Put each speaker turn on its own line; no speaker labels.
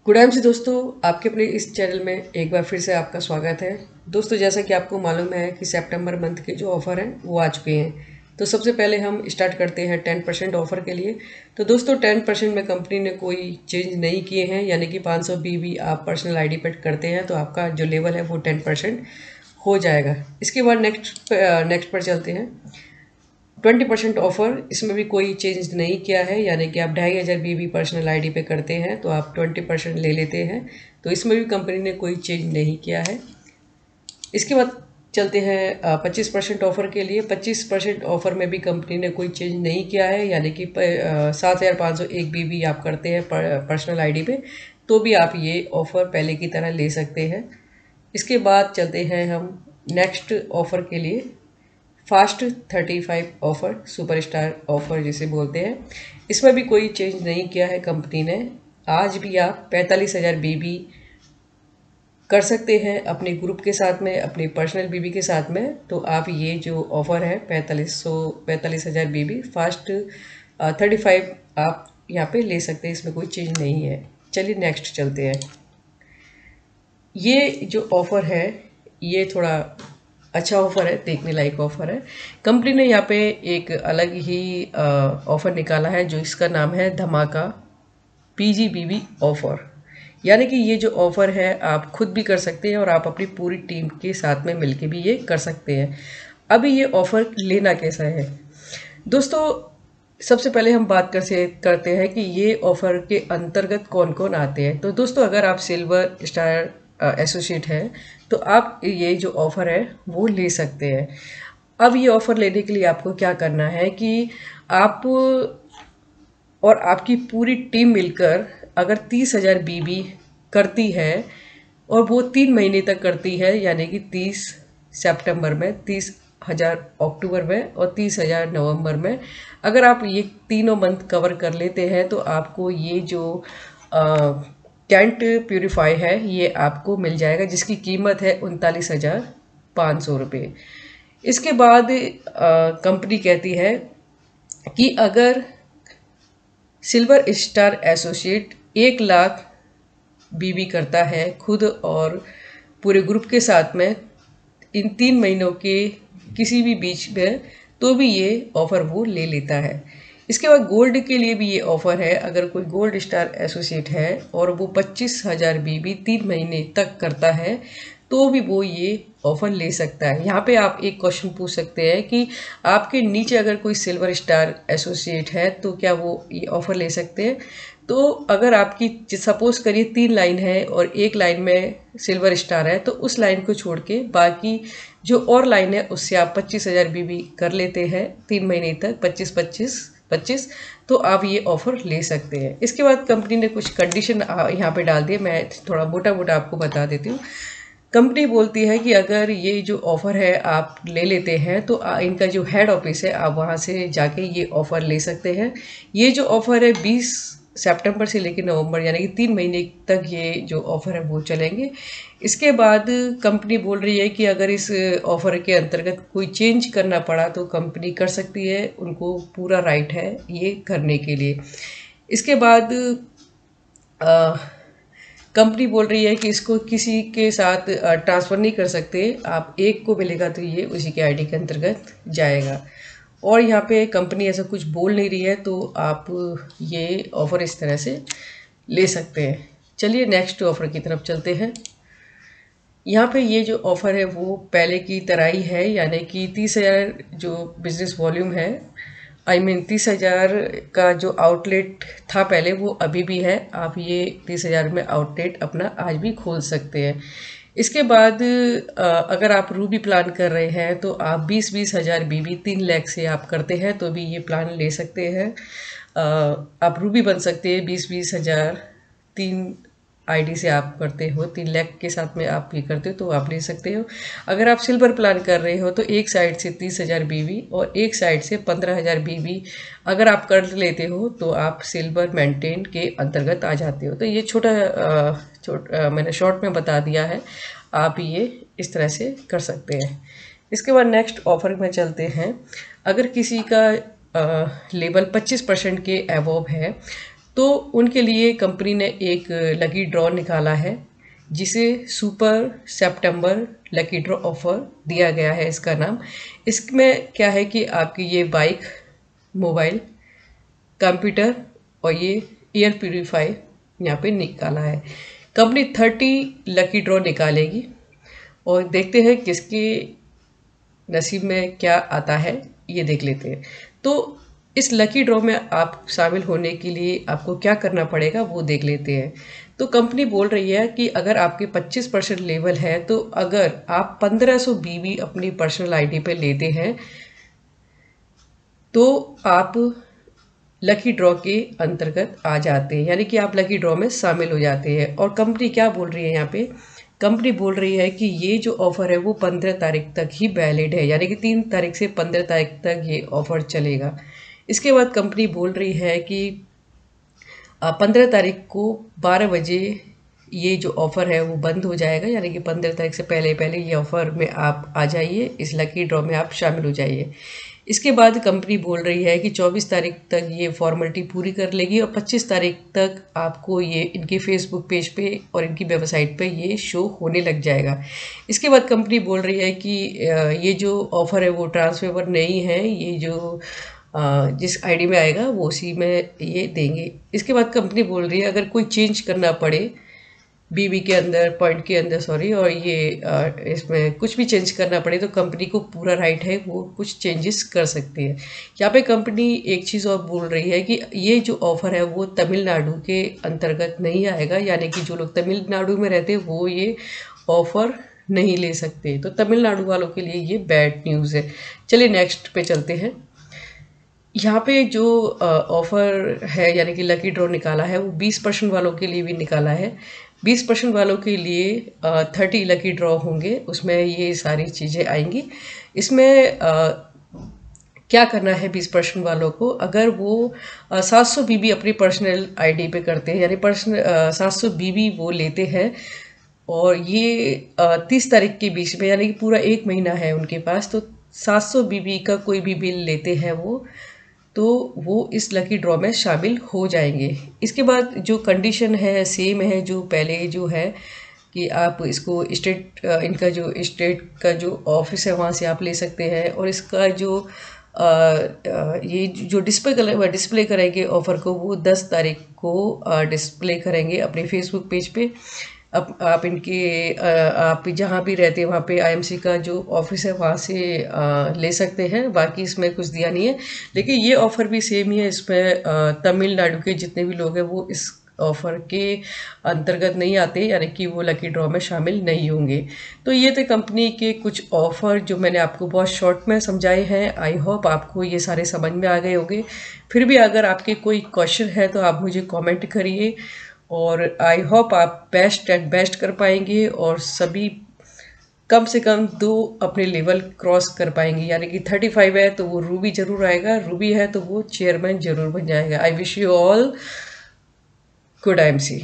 Good time से दोस्तों, आपके अपने इस चैनल में एक बार फिर से आपका स्वागत है। दोस्तों, जैसा कि आपको मालूम है कि सितंबर मंथ के जो ऑफ़र हैं वो आ चुके हैं। तो सबसे पहले हम स्टार्ट करते हैं 10% ऑफ़र के लिए। तो दोस्तों 10% में कंपनी ने कोई चेंज नहीं किए हैं, यानी कि 500 BB आप पर्सनल आईडी पे करते हैं तो आपका जो लेवल है वो 10% हो जाएगा। इसके बाद नेक्स्ट पर चलते हैं। 20% ऑफर, इसमें भी कोई चेंज नहीं किया है, यानी कि आप 2500 BB पर्सनल आईडी पे करते हैं तो आप 20% ले लेते हैं। तो इसमें भी कंपनी ने कोई चेंज नहीं किया है। इसके बाद चलते हैं 25% ऑफर के लिए। 25% ऑफर में भी कंपनी ने कोई चेंज नहीं किया है, यानी कि 7501 BB आप करते हैं पर्सनल आईडी पे तो भी आप ये ऑफ़र पहले की तरह ले सकते हैं। इसके बाद चलते हैं हम नेक्स्ट ऑफ़र के लिए, फास्ट 35 ऑफ़र, सुपरस्टार ऑफ़र जिसे बोलते हैं। इसमें भी कोई चेंज नहीं किया है कंपनी ने। आज भी आप 45,000 BB कर सकते हैं अपने ग्रुप के साथ में, अपनी पर्सनल BB के साथ में। तो आप ये जो ऑफ़र है 45,000 BB फास्ट 35 आप यहाँ पे ले सकते हैं, इसमें कोई चेंज नहीं है। चलिए नेक्स्ट चलते हैं। ये जो ऑफ़र है ये थोड़ा अच्छा ऑफ़र है, देखने लायक ऑफ़र है। कंपनी ने यहाँ पे एक अलग ही ऑफ़र निकाला है, जो इसका नाम है धमाका PGBB ऑफ़र। यानी कि ये जो ऑफ़र है आप खुद भी कर सकते हैं और आप अपनी पूरी टीम के साथ में मिलके भी ये कर सकते हैं। अभी ये ऑफ़र लेना कैसा है दोस्तों, सबसे पहले हम बात करते हैं कि ये ऑफ़र के अंतर्गत कौन कौन आते हैं। तो दोस्तों, अगर आप सिल्वर स्टार एसोसिएट हैं तो आप ये जो ऑफ़र है वो ले सकते हैं। अब ये ऑफ़र लेने के लिए आपको क्या करना है कि आप और आपकी पूरी टीम मिलकर अगर 30,000 BB करती है और वो 3 महीने तक करती है, यानी कि 30 सितंबर में, 30,000 अक्टूबर में और 30,000 नवंबर में, अगर आप ये तीनों मंथ कवर कर लेते हैं तो आपको ये जो कैंट प्यूरीफाई है ये आपको मिल जाएगा, जिसकी कीमत है 39,500 रुपये। इसके बाद कंपनी कहती है कि अगर सिल्वर स्टार एसोसिएट 1,00,000 BB करता है खुद और पूरे ग्रुप के साथ में इन 3 महीनों के किसी भी बीच में, तो भी ये ऑफ़र वो ले लेता है। इसके बाद गोल्ड के लिए भी ये ऑफ़र है। अगर कोई गोल्ड स्टार एसोसिएट है और वो 25,000 BB 3 महीने तक करता है तो भी वो ये ऑफ़र ले सकता है। यहाँ पे आप एक क्वेश्चन पूछ सकते हैं कि आपके नीचे अगर कोई सिल्वर स्टार एसोसिएट है तो क्या वो ये ऑफ़र ले सकते हैं। तो अगर आपकी सपोज़ करिए 3 लाइन है और एक लाइन में सिल्वर स्टार है, तो उस लाइन को छोड़ के बाकी जो और लाइन है उससे आप 25,000 BB कर लेते हैं 3 महीने तक, 25 तो आप ये ऑफ़र ले सकते हैं। इसके बाद कंपनी ने कुछ कंडीशन यहाँ पे डाल दिए, मैं थोड़ा मोटा मोटा आपको बता देती हूँ। कंपनी बोलती है कि अगर ये जो ऑफ़र है आप ले लेते हैं तो इनका जो हेड ऑफिस है आप वहाँ से जाके ये ऑफ़र ले सकते हैं। ये जो ऑफ़र है 20 सितंबर से लेकर नवंबर, यानी कि 3 महीने तक ये जो ऑफ़र है वो चलेंगे। इसके बाद कंपनी बोल रही है कि अगर इस ऑफ़र के अंतर्गत कोई चेंज करना पड़ा तो कंपनी कर सकती है, उनको पूरा राइट है ये करने के लिए। इसके बाद कंपनी बोल रही है कि इसको किसी के साथ ट्रांसफ़र नहीं कर सकते, आप एक को मिलेगा तो ये उसी के आईडी के अंतर्गत जाएगा। और यहाँ पे कंपनी ऐसा कुछ बोल नहीं रही है, तो आप ये ऑफ़र इस तरह से ले सकते हैं। चलिए नेक्स्ट ऑफ़र की तरफ चलते हैं। यहाँ पे ये जो ऑफ़र है वो पहले की तरह ही है, यानी कि 30,000 जो बिज़नेस वॉल्यूम है, 30,000 का जो आउटलेट था पहले वो अभी भी है। आप ये 30,000 में आउटलेट अपना आज भी खोल सकते हैं। इसके बाद अगर आप रूबी प्लान कर रहे हैं तो आप 20-20 हज़ार BB 3 लाख से आप करते हैं तो भी ये प्लान ले सकते हैं। आप रूबी बन सकते हैं 20-20 हज़ार 3 आईडी से आप करते हो, 3 लाख के साथ में आप ये करते हो तो आप ले सकते हो। अगर आप सिल्वर प्लान कर रहे हो तो एक साइड से 30,000 BB और एक साइड से 15,000 BB अगर आप कर लेते हो तो आप सिल्वर मेंटेन के अंतर्गत आ जाते हो। तो ये मैंने शॉर्ट में बता दिया है, आप ये इस तरह से कर सकते हैं। इसके बाद नेक्स्ट ऑफर में चलते हैं। अगर किसी का लेवल 25% के अबव है तो उनके लिए कंपनी ने एक लकी ड्रॉ निकाला है जिसे सुपर सितंबर लकी ड्रॉ ऑफर दिया गया है इसका नाम। इसमें क्या है कि आपकी ये बाइक, मोबाइल, कंप्यूटर और ये एयर प्यूरीफायर यहाँ पे निकाला है। कंपनी 30 लकी ड्रॉ निकालेगी और देखते हैं किसके नसीब में क्या आता है, ये देख लेते हैं। तो इस लकी ड्रॉ में आप शामिल होने के लिए आपको क्या करना पड़ेगा वो देख लेते हैं। तो कंपनी बोल रही है कि अगर आपके 25% लेवल है तो अगर आप 1500 BB अपनी पर्सनल आईडी पे लेते हैं तो आप लकी ड्रॉ के अंतर्गत आ जाते हैं, यानी कि आप लकी ड्रॉ में शामिल हो जाते हैं। और कंपनी क्या बोल रही है यहाँ पे, कंपनी बोल रही है कि ये जो ऑफ़र है वो 15 तारीख तक ही वैलिड है, यानी कि 3 तारीख से 15 तारीख तक ये ऑफ़र चलेगा। इसके बाद कंपनी बोल रही है कि 15 तारीख को 12 बजे ये जो ऑफ़र है वो बंद हो जाएगा, यानी कि 15 तारीख से पहले पहले ये ऑफ़र में आप आ जाइए, इस लकी ड्रॉ में आप शामिल हो जाइए। इसके बाद कंपनी बोल रही है कि 24 तारीख तक ये फॉर्मेलिटी पूरी कर लेगी और 25 तारीख तक आपको ये इनके फेसबुक पेज पे और इनकी वेबसाइट पे ये शो होने लग जाएगा। इसके बाद कंपनी बोल रही है कि ये जो ऑफ़र है वो ट्रांसफरेबल नहीं है, ये जो जिस आईडी में आएगा वो उसी में ये देंगे। इसके बाद कंपनी बोल रही है अगर कोई चेंज करना पड़े बीबी के अंदर, पॉइंट के अंदर सॉरी, और ये इसमें कुछ भी चेंज करना पड़े तो कंपनी को पूरा राइट है, वो कुछ चेंजेस कर सकती है। यहाँ पे कंपनी एक चीज़ और बोल रही है कि ये जो ऑफ़र है वो तमिलनाडु के अंतर्गत नहीं आएगा, यानी कि जो लोग तमिलनाडु में रहते हैं वो ये ऑफ़र नहीं ले सकते। तो तमिलनाडु वालों के लिए ये बैड न्यूज़ है। चलिए नेक्स्ट पे चलते हैं। यहाँ पे जो ऑफ़र है यानी कि लकी ड्रॉ निकाला है वो 20% वालों के लिए भी निकाला है। 20% वालों के लिए 30 लकी ड्रॉ होंगे, उसमें ये सारी चीज़ें आएंगी। इसमें क्या करना है 20% वालों को, अगर वो 700 BB अपनी पर्सनल आईडी पे करते हैं, यानी पर्सनल 700 BB वो लेते हैं और ये 30 तारीख के बीच में, यानी कि पूरा 1 महीना है उनके पास, तो 700 BB का कोई भी बिल लेते हैं वो, तो वो इस लकी ड्रॉ में शामिल हो जाएंगे। इसके बाद जो कंडीशन है सेम है जो पहले जो है कि आप इसको स्टेट, इनका जो स्टेट का जो ऑफिस है वहाँ से आप ले सकते हैं, और इसका जो ये जो डिस्प्ले करेंगे ऑफ़र को वो 10 तारीख को डिस्प्ले करेंगे अपने फेसबुक पेज पे। आप इनके आप जहाँ भी रहते हैं वहाँ पे आईएमसी का जो ऑफिस है वहाँ से ले सकते हैं। बाकी इसमें कुछ दिया नहीं है, लेकिन ये ऑफ़र भी सेम ही है। इसमें तमिलनाडु के जितने भी लोग हैं वो इस ऑफ़र के अंतर्गत नहीं आते, यानी कि वो लकी ड्रॉ में शामिल नहीं होंगे। तो ये थे कंपनी के कुछ ऑफ़र जो मैंने आपको बहुत शॉर्ट में समझाए हैं। आई होप आपको ये सारे समझ में आ गए होंगे। फिर भी अगर आपके कोई क्वेश्चन है तो आप मुझे कमेंट करिए, और आई होप आप बेस्ट एट बेस्ट कर पाएंगे और सभी कम से कम 2 अपने लेवल क्रॉस कर पाएंगे, यानी कि 35 है तो वो रूबी जरूर आएगा, रूबी है तो वो चेयरमैन जरूर बन जाएगा। I wish you all good IMC।